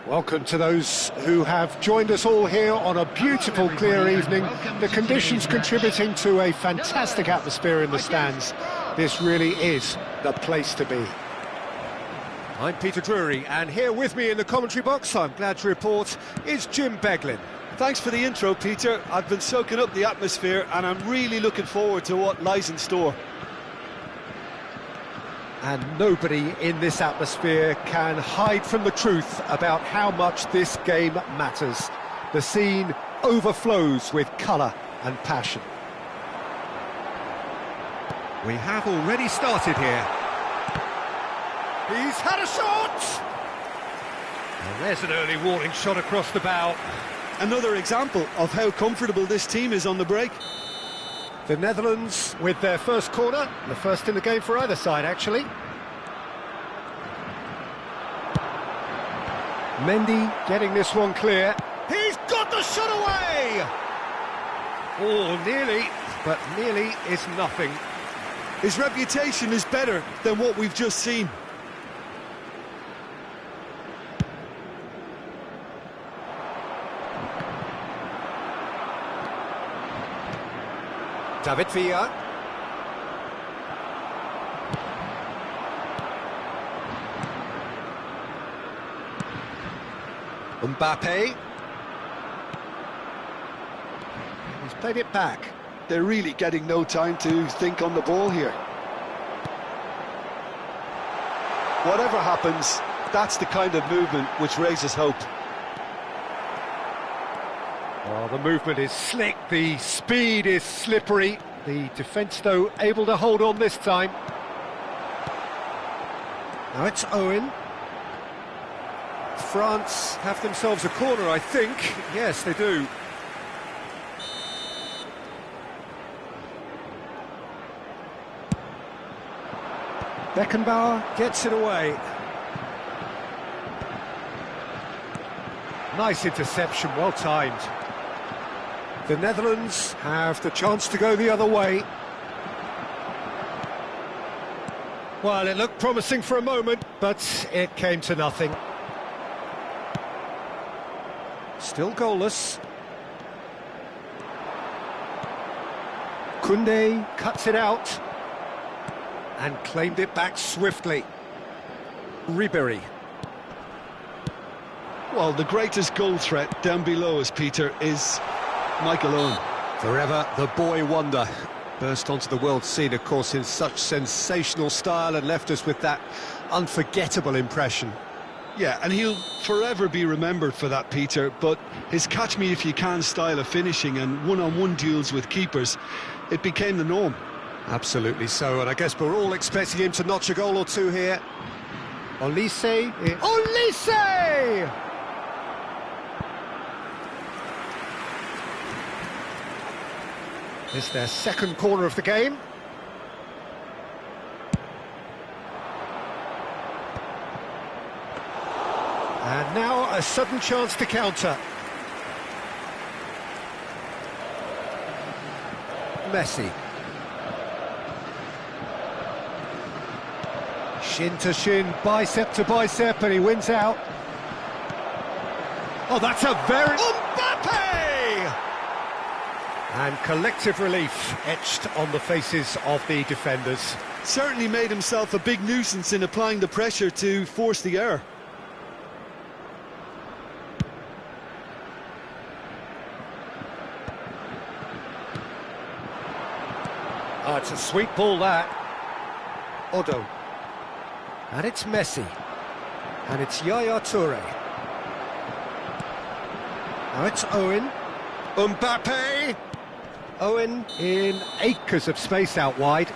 Welcome to those who have joined us all here on a beautiful, clear evening. The conditions contributing to a fantastic atmosphere in the stands. This really is the place to be. I'm Peter Drury, and here with me in the commentary box, I'm glad to report, is Jim Beglin. Thanks for the intro, Peter. I've been soaking up the atmosphere, and I'm really looking forward to what lies in store. And nobody in this atmosphere can hide from the truth about how much this game matters. The scene overflows with colour and passion. We have already started here. He's had a shot! And there's an early warning shot across the bow. Another example of how comfortable this team is on the break. The Netherlands with their first corner, the first in the game for either side, actually. Mendy getting this one clear. He's got the shot away! Oh, nearly, but nearly is nothing. His reputation is better than what we've just seen. David Villa. Mbappe. He's played it back. They're really getting no time to think on the ball here. Whatever happens, that's the kind of movement which raises hope. Oh, the movement is slick, the speed is slippery. The defence, though, able to hold on this time. Now it's Owen. France have themselves a corner, I think. Yes, they do. Beckenbauer gets it away. Nice interception, well timed. The Netherlands have the chance to go the other way. Well, it looked promising for a moment, but it came to nothing. Still goalless. Koundé cuts it out and claimed it back swiftly. Ribéry. Well, the greatest goal threat down below us, Peter, is Michael Owen. Forever the boy wonder. Burst onto the world scene, of course, in such sensational style and left us with that unforgettable impression. Yeah, and he'll forever be remembered for that, Peter, but his catch-me-if-you-can style of finishing and one-on-one duels with keepers, it became the norm. Absolutely so, and I guess we're all expecting him to notch a goal or two here. Olise! Olise! It's their second corner of the game. And now a sudden chance to counter. Messi. Shin to shin, bicep to bicep, and he wins out. Oh, that's a very... Mbappe! And collective relief etched on the faces of the defenders. Certainly made himself a big nuisance in applying the pressure to force the error. Oh, it's a sweet ball, that. Odo. And it's Messi. And it's Yaya Toure. Now it's Owen. Mbappe! Owen in acres of space out wide.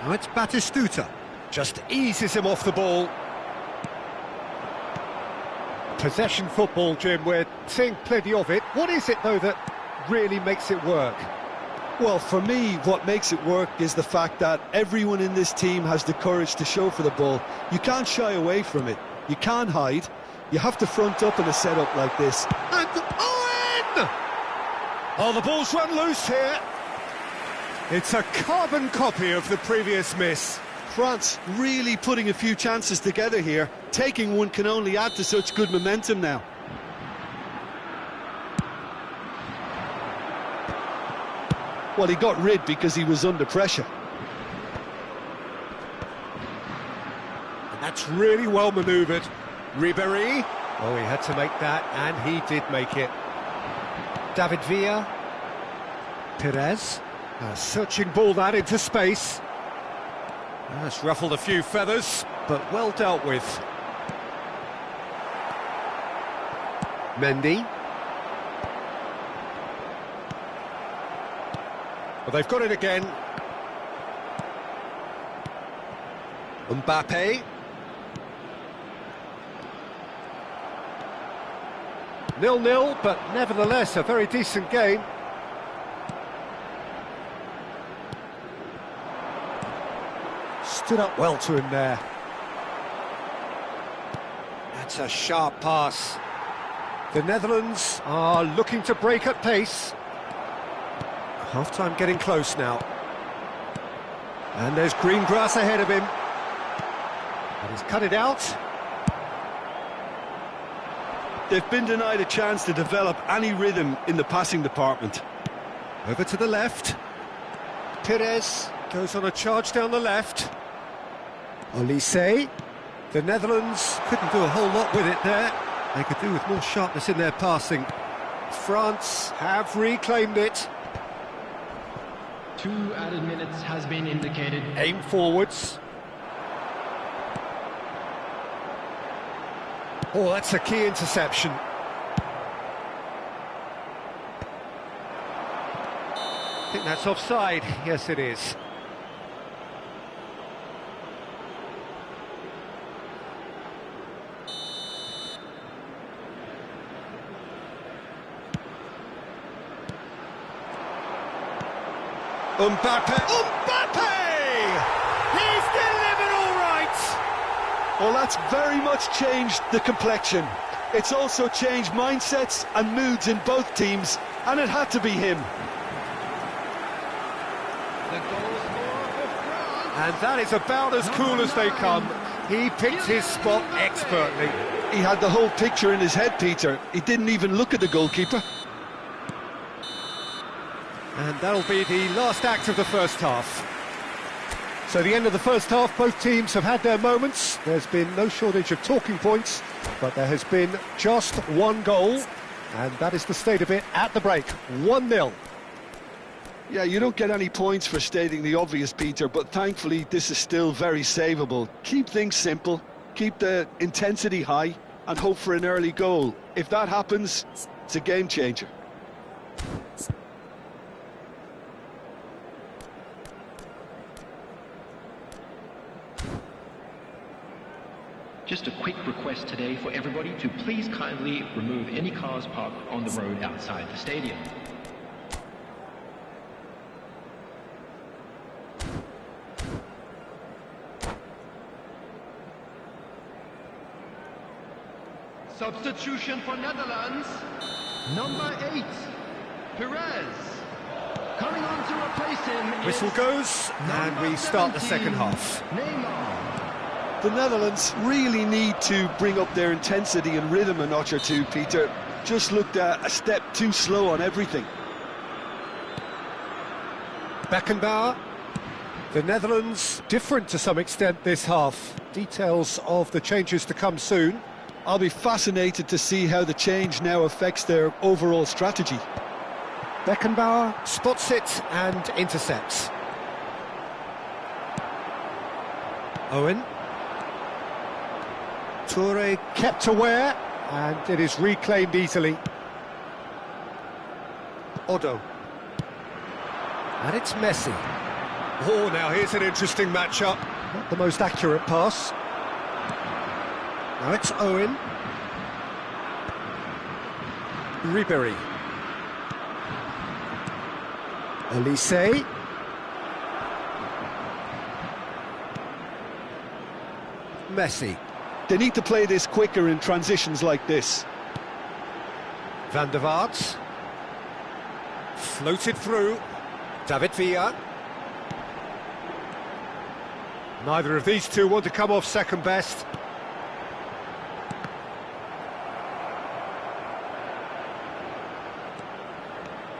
Now it's Batistuta. Just eases him off the ball. Possession football, Jim, we're seeing plenty of it. What is it, though, that really makes it work? Well, for me, what makes it work is the fact that everyone in this team has the courage to show for the ball. You can't shy away from it. You can't hide. You have to front up in a setup like this. And Owen! Oh, the ball's run loose here. It's a carbon copy of the previous miss. France really putting a few chances together here. Taking one can only add to such good momentum now. Well, he got rid because he was under pressure. And that's really well manoeuvred. Ribéry. Oh, he had to make that, and he did make it. David Villa. Perez. A searching ball that into space. That's ruffled a few feathers, but well dealt with. Mendy. Well, they've got it again. Mbappe. 0-0, but nevertheless a very decent game. Stood up well to him there. That's a sharp pass. The Netherlands are looking to break at pace. Half-time getting close now. And there's green grass ahead of him. And he's cut it out. They've been denied a chance to develop any rhythm in the passing department. Over to the left. Perez goes on a charge down the left. Olise. The Netherlands couldn't do a whole lot with it there. They could do with more sharpness in their passing. France have reclaimed it. 2 added minutes has been indicated. Aim forwards. Oh, that's a key interception. I think that's offside. Yes, it is. Mbappe! He's delivered all right! Well, that's very much changed the complexion. It's also changed mindsets and moods in both teams, and it had to be him. And that is about as cool as they come. He picked his spot expertly. He had the whole picture in his head, Peter. He didn't even look at the goalkeeper. And that'll be the last act of the first half. So the end of the first half, both teams have had their moments. There's been no shortage of talking points, but there has been just one goal, and that is the state of it at the break. 1-0. Yeah, you don't get any points for stating the obvious, Peter, but thankfully this is still very savable. Keep things simple, keep the intensity high, and hope for an early goal. If that happens, it's a game changer. Just a quick request today for everybody to please kindly remove any cars parked on the road outside the stadium. Substitution for Netherlands, number 8, Perez. Coming on to replace him. Whistle goes, and we start the second half. Neymar. The Netherlands really need to bring up their intensity and rhythm a notch or two, Peter. Just looked a step too slow on everything. Beckenbauer. The Netherlands different to some extent this half. Details of the changes to come soon. I'll be fascinated to see how the change now affects their overall strategy. Beckenbauer spots it and intercepts. Owen. Toure kept aware, and it is reclaimed easily. Odo. And it's Messi. Oh, now here's an interesting matchup. Not the most accurate pass. Now it's Owen. Ribéry. Olise. Messi. They need to play this quicker in transitions like this. Van der Vaart. Floated through. David Villa. Neither of these two want to come off second best.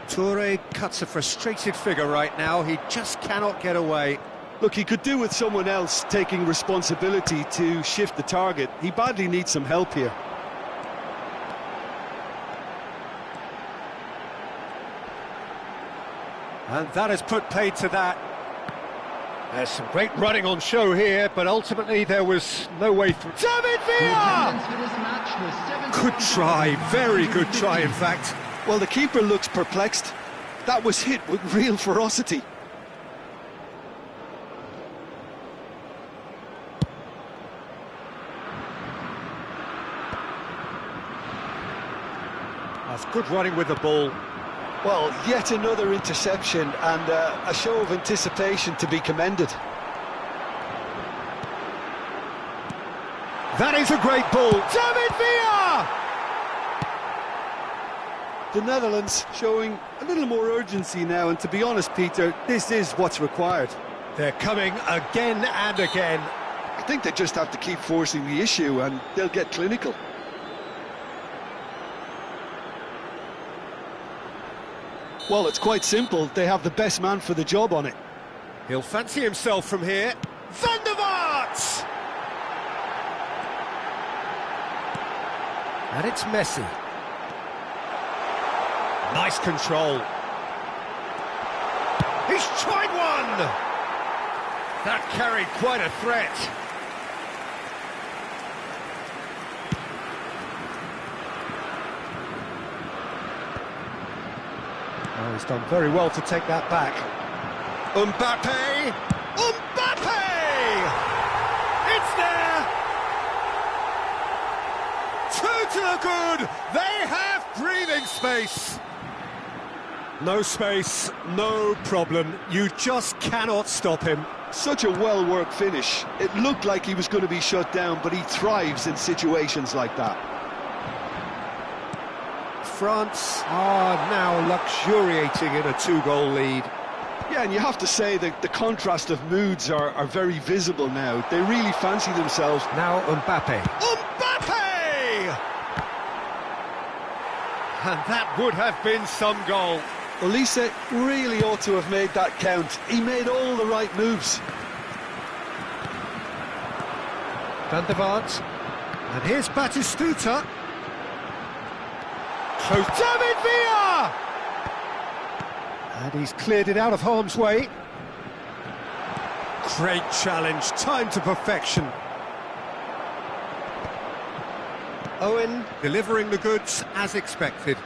Toure cuts a frustrated figure right now. He just cannot get away. Look, he could do with someone else taking responsibility to shift the target. He badly needs some help here. And that has put paid to that. There's some great running on show here, but ultimately there was no way through. David Villa! Good try, very good try in fact. Well, the keeper looks perplexed. That was hit with real ferocity. That's good running with the ball. Well, yet another interception and a show of anticipation to be commended. That is a great ball. David Villa! The Netherlands showing a little more urgency now, and to be honest, Peter, this is what's required. They're coming again and again. I think they just have to keep forcing the issue and they'll get clinical. Well, it's quite simple. They have the best man for the job on it. He'll fancy himself from here. Van der Vaart! And it's Messi. Nice control. He's tried one! That carried quite a threat. Oh, he's done very well to take that back. Mbappe! Mbappe! It's there! Two to the good! They have breathing space! No space, no problem. You just cannot stop him. Such a well-worked finish. It looked like he was going to be shut down, but he thrives in situations like that. France are now luxuriating in a two-goal lead. Yeah, and you have to say that the contrast of moods are very visible now. They really fancy themselves. Now Mbappe. Mbappe! And that would have been some goal. Olise really ought to have made that count. He made all the right moves. Van der Vaart. And here's Batistuta. So David Villa! And he's cleared it out of harm's way. Great challenge, time to perfection. Owen delivering the goods as expected.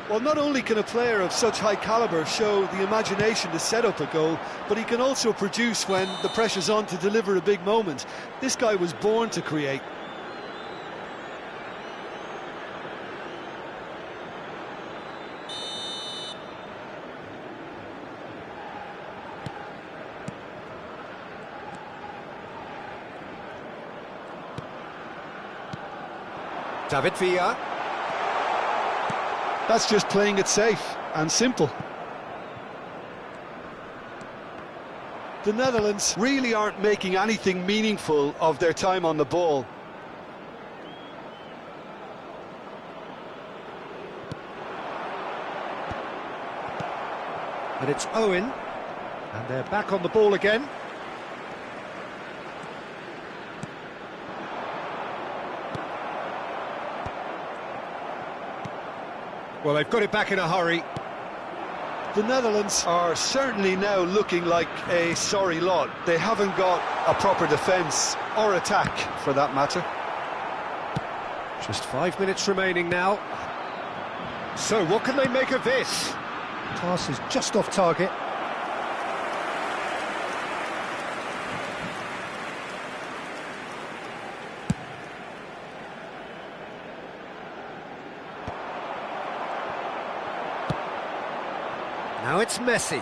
Well, not only can a player of such high calibre show the imagination to set up a goal, but he can also produce when the pressure's on to deliver a big moment. This guy was born to create. David Villa. That's just playing it safe and simple. The Netherlands really aren't making anything meaningful of their time on the ball. And it's Owen. And they're back on the ball again. Well, they've got it back in a hurry. The Netherlands are certainly now looking like a sorry lot. They haven't got a proper defence or attack, for that matter. Just 5 minutes remaining now. So, what can they make of this? Pass is just off target. Now it's Messi.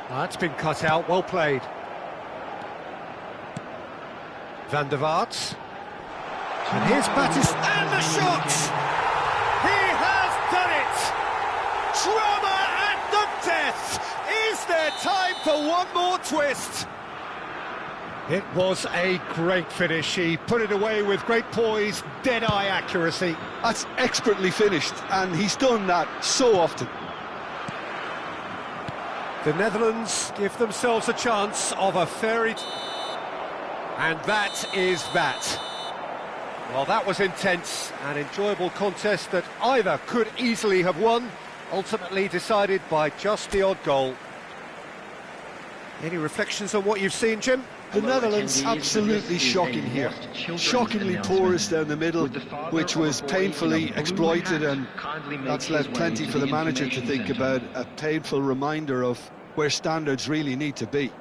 That's been cut out, well played. Van der Vaart. And here's Battis, and the shot! He has done it! Drama at the death! Is there time for one more twist? It was a great finish. He put it away with great poise, dead-eye accuracy. That's expertly finished, and he's done that so often. The Netherlands give themselves a chance of a fairy... And that is that. Well, that was intense, an enjoyable contest that either could easily have won, ultimately decided by just the odd goal. Any reflections on what you've seen, Jim? The Netherlands absolutely shocking here. Shockingly porous down the middle, which was painfully exploited, and that's left plenty for the manager to think about, a painful reminder of where standards really need to be.